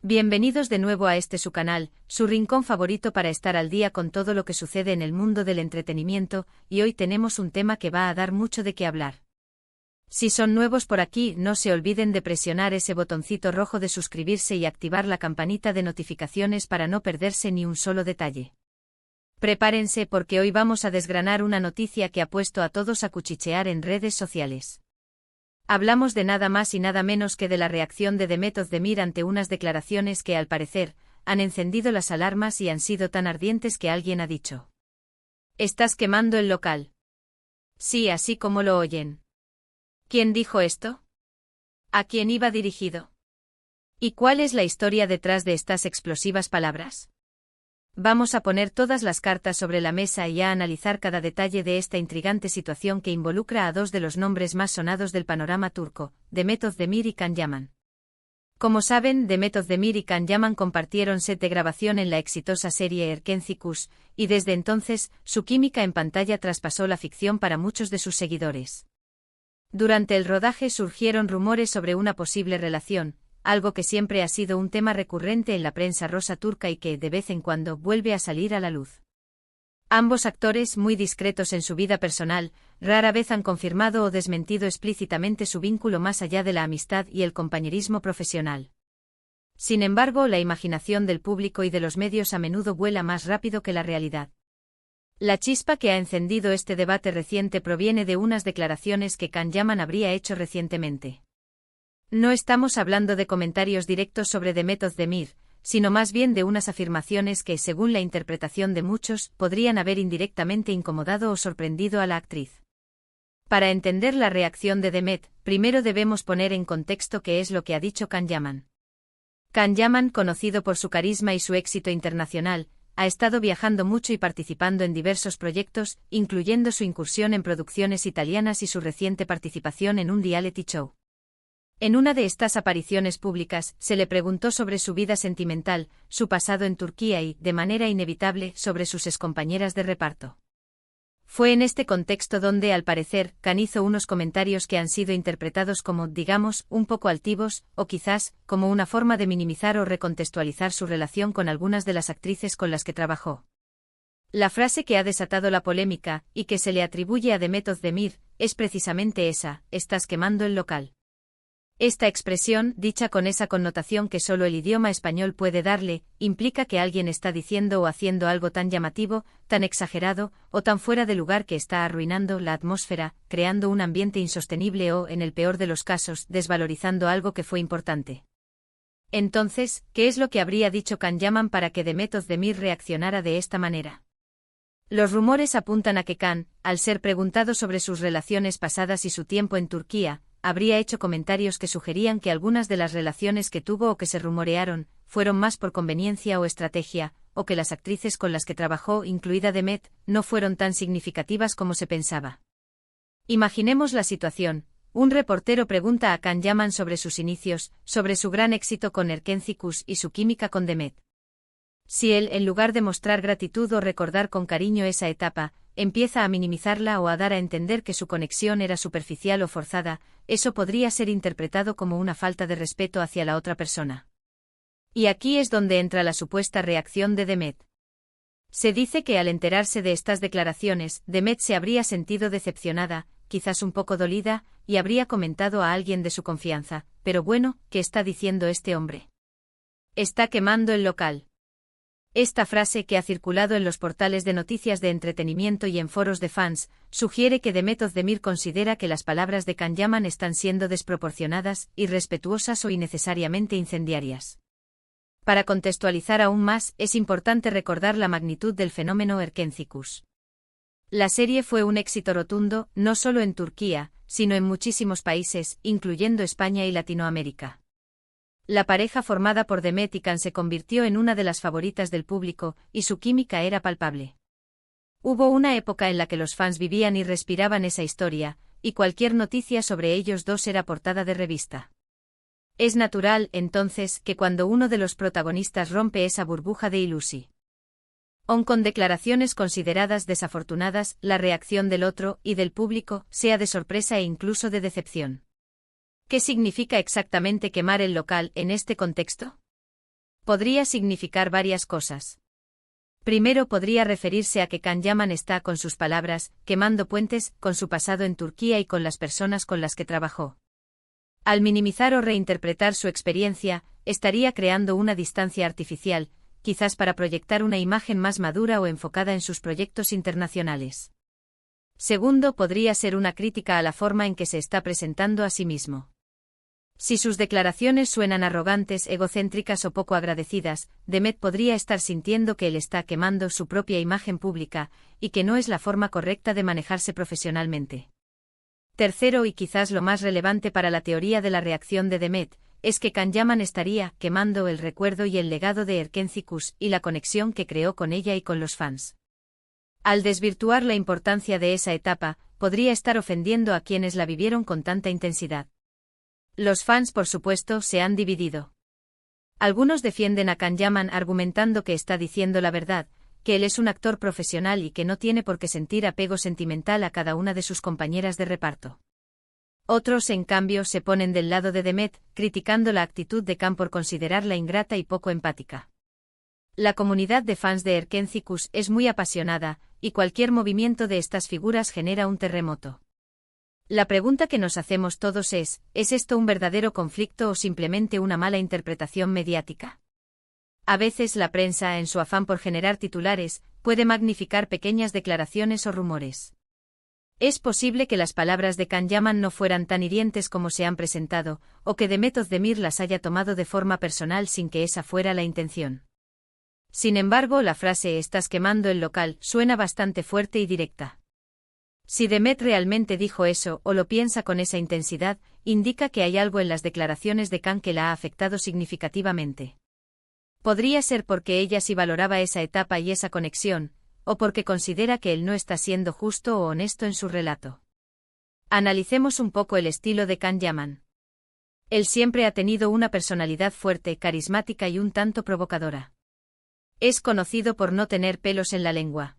Bienvenidos de nuevo a su canal, su rincón favorito para estar al día con todo lo que sucede en el mundo del entretenimiento, y hoy tenemos un tema que va a dar mucho de qué hablar. Si son nuevos por aquí, no se olviden de presionar ese botoncito rojo de suscribirse y activar la campanita de notificaciones para no perderse ni un solo detalle. Prepárense porque hoy vamos a desgranar una noticia que ha puesto a todos a cuchichear en redes sociales. Hablamos de nada más y nada menos que de la reacción de Demet Özdemir ante unas declaraciones que, al parecer, han encendido las alarmas y han sido tan ardientes que alguien ha dicho: «Estás quemando el local». Sí, así como lo oyen. ¿Quién dijo esto? ¿A quién iba dirigido? ¿Y cuál es la historia detrás de estas explosivas palabras? Vamos a poner todas las cartas sobre la mesa y a analizar cada detalle de esta intrigante situación que involucra a dos de los nombres más sonados del panorama turco, Demet Özdemir y Can Yaman. Como saben, Demet Özdemir y Can Yaman compartieron set de grabación en la exitosa serie Erkenci Kuş, y desde entonces, su química en pantalla traspasó la ficción para muchos de sus seguidores. Durante el rodaje surgieron rumores sobre una posible relación, algo que siempre ha sido un tema recurrente en la prensa rosa turca y que, de vez en cuando, vuelve a salir a la luz. Ambos actores, muy discretos en su vida personal, rara vez han confirmado o desmentido explícitamente su vínculo más allá de la amistad y el compañerismo profesional. Sin embargo, la imaginación del público y de los medios a menudo vuela más rápido que la realidad. La chispa que ha encendido este debate reciente proviene de unas declaraciones que Can Yaman habría hecho recientemente. No estamos hablando de comentarios directos sobre Demet Özdemir, sino más bien de unas afirmaciones que, según la interpretación de muchos, podrían haber indirectamente incomodado o sorprendido a la actriz. Para entender la reacción de Demet, primero debemos poner en contexto qué es lo que ha dicho Can Yaman. Can Yaman, conocido por su carisma y su éxito internacional, ha estado viajando mucho y participando en diversos proyectos, incluyendo su incursión en producciones italianas y su reciente participación en un reality show. En una de estas apariciones públicas, se le preguntó sobre su vida sentimental, su pasado en Turquía y, de manera inevitable, sobre sus excompañeras de reparto. Fue en este contexto donde, al parecer, Can hizo unos comentarios que han sido interpretados como, digamos, un poco altivos, o quizás, como una forma de minimizar o recontextualizar su relación con algunas de las actrices con las que trabajó. La frase que ha desatado la polémica, y que se le atribuye a Demet Özdemir, es precisamente esa: «Estás quemando el local». Esta expresión, dicha con esa connotación que solo el idioma español puede darle, implica que alguien está diciendo o haciendo algo tan llamativo, tan exagerado, o tan fuera de lugar que está arruinando la atmósfera, creando un ambiente insostenible o, en el peor de los casos, desvalorizando algo que fue importante. Entonces, ¿qué es lo que habría dicho Can Yaman para que Demet Özdemir reaccionara de esta manera? Los rumores apuntan a que Can, al ser preguntado sobre sus relaciones pasadas y su tiempo en Turquía, habría hecho comentarios que sugerían que algunas de las relaciones que tuvo o que se rumorearon, fueron más por conveniencia o estrategia, o que las actrices con las que trabajó, incluida Demet, no fueron tan significativas como se pensaba. Imaginemos la situación: un reportero pregunta a Can Yaman sobre sus inicios, sobre su gran éxito con Erkenci Kuş y su química con Demet. Si él, en lugar de mostrar gratitud o recordar con cariño esa etapa, empieza a minimizarla o a dar a entender que su conexión era superficial o forzada, eso podría ser interpretado como una falta de respeto hacia la otra persona. Y aquí es donde entra la supuesta reacción de Demet. Se dice que al enterarse de estas declaraciones, Demet se habría sentido decepcionada, quizás un poco dolida, y habría comentado a alguien de su confianza: «Pero bueno, ¿qué está diciendo este hombre? Está quemando el local». Esta frase, que ha circulado en los portales de noticias de entretenimiento y en foros de fans, sugiere que Demet Özdemir considera que las palabras de Can Yaman están siendo desproporcionadas, irrespetuosas o innecesariamente incendiarias. Para contextualizar aún más, es importante recordar la magnitud del fenómeno Erkenci Kuş. La serie fue un éxito rotundo, no solo en Turquía, sino en muchísimos países, incluyendo España y Latinoamérica. La pareja formada por Demet y Can se convirtió en una de las favoritas del público, y su química era palpable. Hubo una época en la que los fans vivían y respiraban esa historia, y cualquier noticia sobre ellos dos era portada de revista. Es natural, entonces, que cuando uno de los protagonistas rompe esa burbuja de ilusión, con declaraciones consideradas desafortunadas, la reacción del otro, y del público, sea de sorpresa e incluso de decepción. ¿Qué significa exactamente quemar el local en este contexto? Podría significar varias cosas. Primero podría referirse a que Can Yaman está, con sus palabras, quemando puentes con su pasado en Turquía y con las personas con las que trabajó. Al minimizar o reinterpretar su experiencia, estaría creando una distancia artificial, quizás para proyectar una imagen más madura o enfocada en sus proyectos internacionales. Segundo, podría ser una crítica a la forma en que se está presentando a sí mismo. Si sus declaraciones suenan arrogantes, egocéntricas o poco agradecidas, Demet podría estar sintiendo que él está quemando su propia imagen pública, y que no es la forma correcta de manejarse profesionalmente. Tercero, y quizás lo más relevante para la teoría de la reacción de Demet, es que Can Yaman estaría quemando el recuerdo y el legado de Erkenci y la conexión que creó con ella y con los fans. Al desvirtuar la importancia de esa etapa, podría estar ofendiendo a quienes la vivieron con tanta intensidad. Los fans, por supuesto, se han dividido. Algunos defienden a Can Yaman argumentando que está diciendo la verdad, que él es un actor profesional y que no tiene por qué sentir apego sentimental a cada una de sus compañeras de reparto. Otros, en cambio, se ponen del lado de Demet, criticando la actitud de Can por considerarla ingrata y poco empática. La comunidad de fans de Erkenci es muy apasionada, y cualquier movimiento de estas figuras genera un terremoto. La pregunta que nos hacemos todos ¿es esto un verdadero conflicto o simplemente una mala interpretación mediática? A veces la prensa, en su afán por generar titulares, puede magnificar pequeñas declaraciones o rumores. Es posible que las palabras de Can Yaman no fueran tan hirientes como se han presentado, o que Demet Özdemir las haya tomado de forma personal sin que esa fuera la intención. Sin embargo, la frase «estás quemando el local» suena bastante fuerte y directa. Si Demet realmente dijo eso o lo piensa con esa intensidad, indica que hay algo en las declaraciones de Can que la ha afectado significativamente. Podría ser porque ella sí valoraba esa etapa y esa conexión, o porque considera que él no está siendo justo o honesto en su relato. Analicemos un poco el estilo de Can Yaman. Él siempre ha tenido una personalidad fuerte, carismática y un tanto provocadora. Es conocido por no tener pelos en la lengua.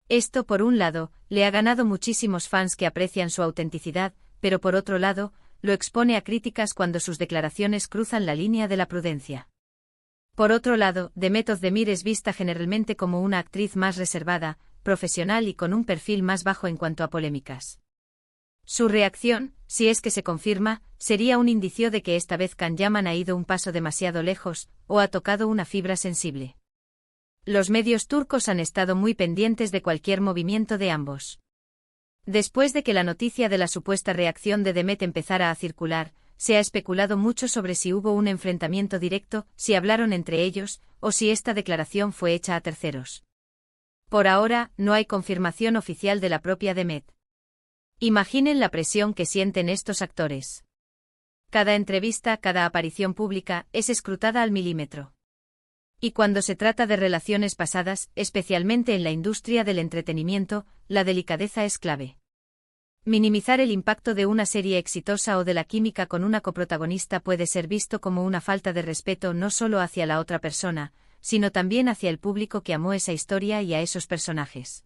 Esto, por un lado, le ha ganado muchísimos fans que aprecian su autenticidad, pero por otro lado, lo expone a críticas cuando sus declaraciones cruzan la línea de la prudencia. Por otro lado, Demet Özdemir es vista generalmente como una actriz más reservada, profesional y con un perfil más bajo en cuanto a polémicas. Su reacción, si es que se confirma, sería un indicio de que esta vez Can Yaman ha ido un paso demasiado lejos, o ha tocado una fibra sensible. Los medios turcos han estado muy pendientes de cualquier movimiento de ambos. Después de que la noticia de la supuesta reacción de Demet empezara a circular, se ha especulado mucho sobre si hubo un enfrentamiento directo, si hablaron entre ellos, o si esta declaración fue hecha a terceros. Por ahora, no hay confirmación oficial de la propia Demet. Imaginen la presión que sienten estos actores. Cada entrevista, cada aparición pública, es escrutada al milímetro. Y cuando se trata de relaciones pasadas, especialmente en la industria del entretenimiento, la delicadeza es clave. Minimizar el impacto de una serie exitosa o de la química con una coprotagonista puede ser visto como una falta de respeto no solo hacia la otra persona, sino también hacia el público que amó esa historia y a esos personajes.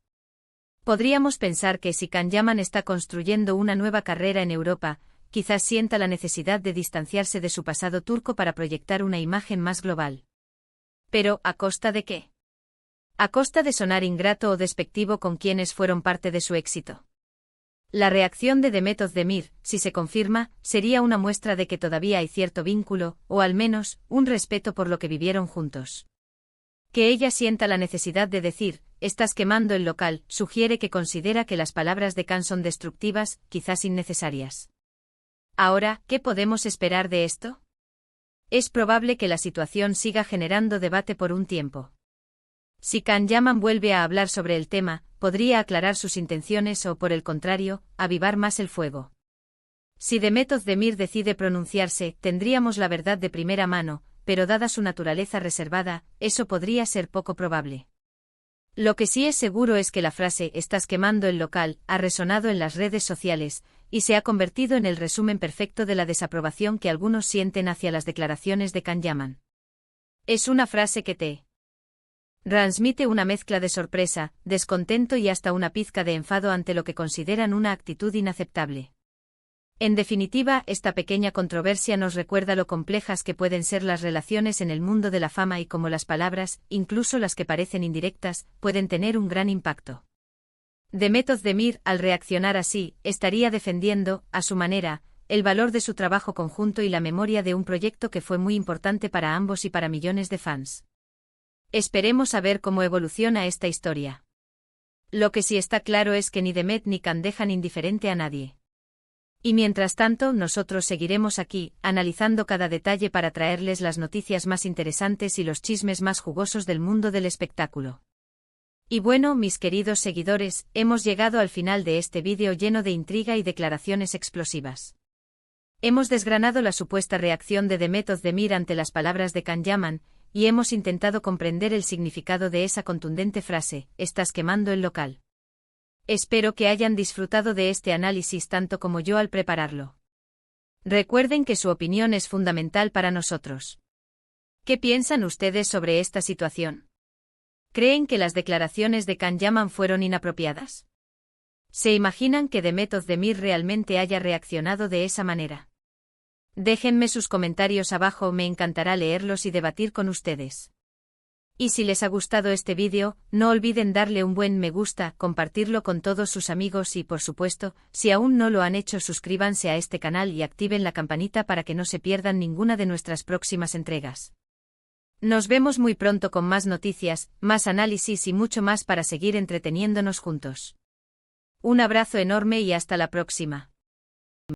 Podríamos pensar que si Can Yaman está construyendo una nueva carrera en Europa, quizás sienta la necesidad de distanciarse de su pasado turco para proyectar una imagen más global. Pero, ¿a costa de qué? ¿A costa de sonar ingrato o despectivo con quienes fueron parte de su éxito? La reacción de Demet Özdemir, si se confirma, sería una muestra de que todavía hay cierto vínculo, o al menos, un respeto por lo que vivieron juntos. Que ella sienta la necesidad de decir, «estás quemando el local», sugiere que considera que las palabras de Can son destructivas, quizás innecesarias. Ahora, ¿qué podemos esperar de esto? Es probable que la situación siga generando debate por un tiempo. Si Can Yaman vuelve a hablar sobre el tema, podría aclarar sus intenciones o, por el contrario, avivar más el fuego. Si Demet Özdemir decide pronunciarse, tendríamos la verdad de primera mano, pero dada su naturaleza reservada, eso podría ser poco probable. Lo que sí es seguro es que la frase «estás quemando el local» ha resonado en las redes sociales, y se ha convertido en el resumen perfecto de la desaprobación que algunos sienten hacia las declaraciones de Can Yaman. Es una frase que te transmite una mezcla de sorpresa, descontento y hasta una pizca de enfado ante lo que consideran una actitud inaceptable. En definitiva, esta pequeña controversia nos recuerda lo complejas que pueden ser las relaciones en el mundo de la fama y cómo las palabras, incluso las que parecen indirectas, pueden tener un gran impacto. Demet Özdemir, al reaccionar así, estaría defendiendo, a su manera, el valor de su trabajo conjunto y la memoria de un proyecto que fue muy importante para ambos y para millones de fans. Esperemos a ver cómo evoluciona esta historia. Lo que sí está claro es que ni Demet ni Can dejan indiferente a nadie. Y mientras tanto, nosotros seguiremos aquí, analizando cada detalle para traerles las noticias más interesantes y los chismes más jugosos del mundo del espectáculo. Y bueno, mis queridos seguidores, hemos llegado al final de este vídeo lleno de intriga y declaraciones explosivas. Hemos desgranado la supuesta reacción de Demet Özdemir ante las palabras de Can Yaman, y hemos intentado comprender el significado de esa contundente frase: "Estás quemando el local". Espero que hayan disfrutado de este análisis tanto como yo al prepararlo. Recuerden que su opinión es fundamental para nosotros. ¿Qué piensan ustedes sobre esta situación? ¿Creen que las declaraciones de Can Yaman fueron inapropiadas? ¿Se imaginan que Demet Özdemir realmente haya reaccionado de esa manera? Déjenme sus comentarios abajo, me encantará leerlos y debatir con ustedes. Y si les ha gustado este vídeo, no olviden darle un buen me gusta, compartirlo con todos sus amigos y, por supuesto, si aún no lo han hecho, suscríbanse a este canal y activen la campanita para que no se pierdan ninguna de nuestras próximas entregas. Nos vemos muy pronto con más noticias, más análisis y mucho más para seguir entreteniéndonos juntos. Un abrazo enorme y hasta la próxima.